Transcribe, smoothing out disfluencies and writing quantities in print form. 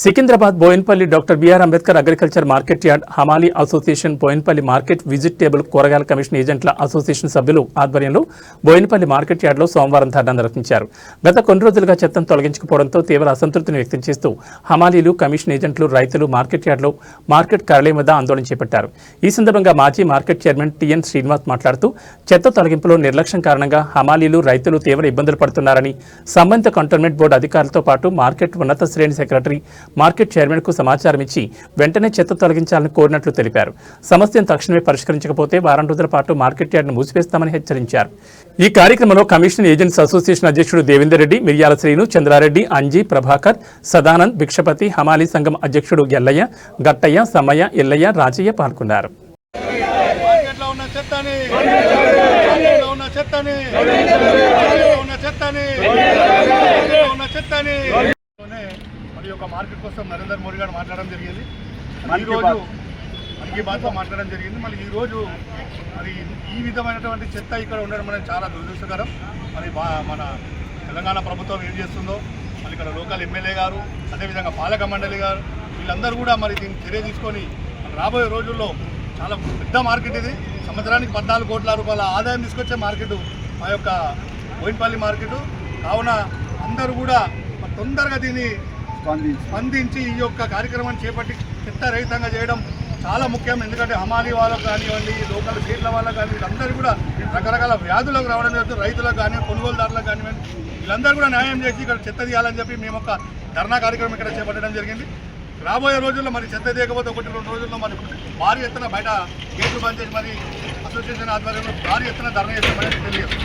Secunderabad Bowenpally doctor BR Ambedkar agriculture market yard హమాలీ association Bowenpally market vegetable కూరగాయల commission ఏజెంట్ల అసోసియేషన్ సభ్యులు ఆధ్వర్యంలో బోయిన్పల్లి మార్కెట్ యార్డ్లో సోమవారం ధర్నా నిర్వహించారు. గత కొన్ని రోజులుగా చెత్తను తొలగించకపోవడంతో తీవ్ర అసంతృప్తిని వ్యక్తం చేస్తూ హమాలీలు, కమిషన్ ఏజెంట్లు, రైతులు మార్కెట్ యార్డ్లో మార్కెట్ కార్యాలయం వద్ద ఆందోళన చేపట్టారు. ఈ సందర్భంగా మాజీ మార్కెట్ చైర్మన్ టిఎన్ శ్రీనివాస్ మాట్లాడుతూ చెత్త తొలగింపులో నిర్లక్ష్యం కారణంగా హమాలీలు, రైతులు తీవ్ర ఇబ్బందులు పడుతున్నారని, సంబంధిత కంటోన్మెంట్ బోర్డు అధికారులతో పాటు మార్కెట్ ఉన్నత శ్రేణి సెక్రటరీ, మార్కెట్ చైర్మన్ కు సమాచారం ఇచ్చి వెంటనే చెత్త తొలగించాలని కోరినట్లు తెలిపారు. సమస్యను తక్షణమే పరిష్కరించకపోతే వారం రోజుల పాటు మార్కెట్ యార్డ్ను మూసివేస్తామని హెచ్చరించారు. ఈ కార్యక్రమంలో కమిషన్ ఏజెంట్స్ అసోసియేషన్ అధ్యక్షుడు దేవేందర్ రెడ్డి, మిర్యాల శ్రీను, చంద్రారెడ్డి, అంజీ, ప్రభాకర్, సదానంద్, భిక్షపతి, హమాలీ సంఘం అధ్యక్షుడు ఎల్లయ్య, గట్టయ్య, సమ్మయ్య, ఎల్లయ్య, రాజయ్య పాల్గొన్నారు. మార్కెట్ కోసం నరేంద్ర మోడీ గారు మాట్లాడడం జరిగింది. ఈరోజు మన్ కీ బాత్లో మాట్లాడడం జరిగింది. మళ్ళీ ఈరోజు మరి ఈ విధమైనటువంటి చెత్త ఇక్కడ ఉండడం అనేది చాలా దురదృష్టకరం. మరి మన తెలంగాణ ప్రభుత్వం ఏం చేస్తుందో, మళ్ళీ ఇక్కడ లోకల్ ఎమ్మెల్యే గారు, అదేవిధంగా పాలక మండలి గారు, వీళ్ళందరూ కూడా మరి దీన్ని చర్య తీసుకొని రాబోయే రోజుల్లో చాలా పెద్ద మార్కెట్ ఇది. సంవత్సరానికి 14 కోట్ల రూపాయల ఆదాయం తీసుకొచ్చే మార్కెట్ మా యొక్క బోయిన్పల్లి మార్కెట్. కావున అందరూ కూడా తొందరగా దీన్ని స్పందించి ఈ యొక్క కార్యక్రమాన్ని చేపట్టి చెత్త రహితంగా చేయడం చాలా ముఖ్యం. ఎందుకంటే హమాలీ వాళ్ళకు కానివ్వండి, లోకల్ స్టేట్ల వాళ్ళకు కానీ వీళ్ళందరూ కూడా రకరకాల వ్యాధులకు రావడం జరుగుతుంది. రైతులకు కానీ, కొనుగోలుదారులకు కానివ్వండి, వీళ్ళందరూ కూడా న్యాయం చేసి ఇక్కడ చెత్త తీయాలని చెప్పి మేము ఒక ధర్నా కార్యక్రమం ఇక్కడ చేపట్టడం జరిగింది. రాబోయే రోజుల్లో మరి చెత్త తీయకపోతే 1-2 రోజుల్లో మరి భారీ ఎత్తున బయట గేట్లు బంద్ చేసి మరి అసోసియేషన్ ఆధ్వర్యంలో భారీ ఎత్తున ధర్నా చేస్తామని తెలియదు.